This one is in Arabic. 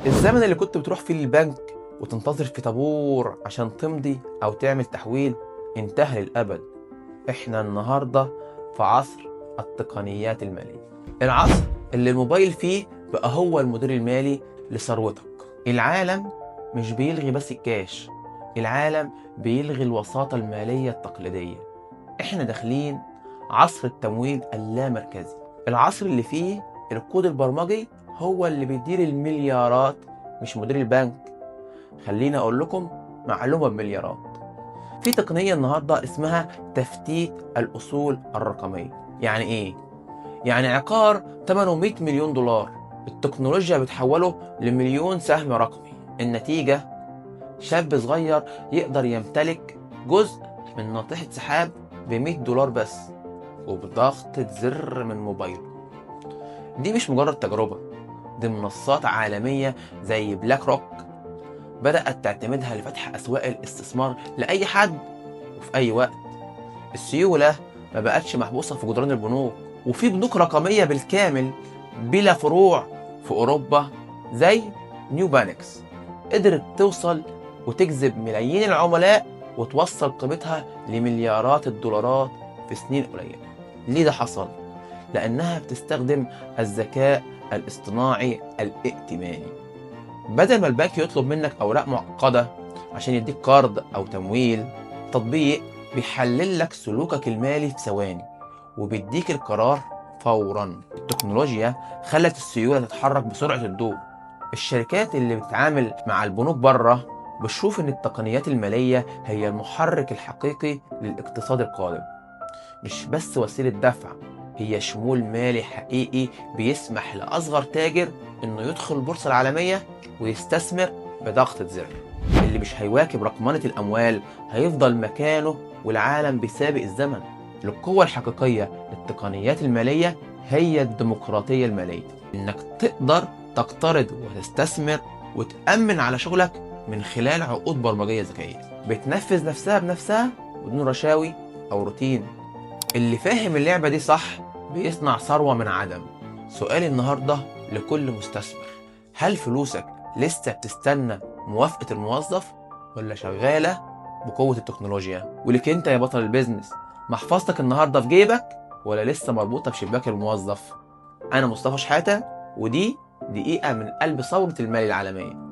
الزمن اللي كنت بتروح فيه للبنك وتنتظر في طابور عشان تمضي أو تعمل تحويل انتهى للأبد. احنا النهاردة في عصر التقنيات المالية، العصر اللي الموبايل فيه بقى هو المدير المالي لثروتك. العالم مش بيلغي بس الكاش، العالم بيلغي الوساطة المالية التقليدية. احنا داخلين عصر التمويل اللامركزي، العصر اللي فيه الكود البرمجي هو اللي بيدير المليارات مش مدير البنك. خليني اقول لكم معلومة بمليارات. في تقنية النهاردة اسمها تفتيت الأصول الرقمية. يعني ايه؟ يعني عقار ثمنه 100 مليون دولار، التكنولوجيا بتحوله لمليون سهم رقمي. النتيجة شاب صغير يقدر يمتلك جزء من ناطحة سحاب ب 100 دولار بس وبضغطة زر من موبايله. دي مش مجرد تجربة، دي منصات عالمية زي بلاك روك بدأت تعتمدها لفتح أسواق الاستثمار لأي حد وفي أي وقت. السيولة ما بقتش محبوسة في جدران البنوك، وفي بنوك رقمية بالكامل بلا فروع في أوروبا زي نيو بانكس قدرت توصل وتجذب ملايين العملاء وتوصل قيمتها لمليارات الدولارات في سنين قليلة. ليه ده حصل؟ لأنها بتستخدم الذكاء الاصطناعي الائتماني. بدل ما البنك يطلب منك أوراق معقدة عشان يديك قرض أو تمويل، تطبيق بيحلل لك سلوكك المالي في ثواني وبيديك القرار فورا. التكنولوجيا خلت السيولة تتحرك بسرعة الضوء. الشركات اللي بتتعامل مع البنوك بره بتشوف ان التقنيات المالية هي المحرك الحقيقي للاقتصاد القادم، مش بس وسيلة دفع، هي شمول مالي حقيقي بيسمح لأصغر تاجر انه يدخل البورصة العالمية ويستثمر بضغطة زر. اللي مش هيواكب رقمنة الأموال هيفضل مكانه والعالم بيسابق الزمن. القوة الحقيقية للتقنيات المالية هي الديمقراطية المالية، إنك تقدر تقترض وتستثمر وتأمن على شغلك من خلال عقود برمجية ذكية بتنفذ نفسها بنفسها بدون رشاوي أو روتين. اللي فاهم اللعبة دي صح بيصنع ثروة من عدم. سؤالي النهاردة لكل مستثمر: هل فلوسك لسه بتستنى موافقة الموظف ولا شغالة بقوة التكنولوجيا؟ ولك انت يا بطل البيزنس، محفظتك النهاردة في جيبك ولا لسه مربوطة بشباك الموظف؟ أنا مصطفى شحاتة ودي دقيقة من قلب ثورة المال العالمية.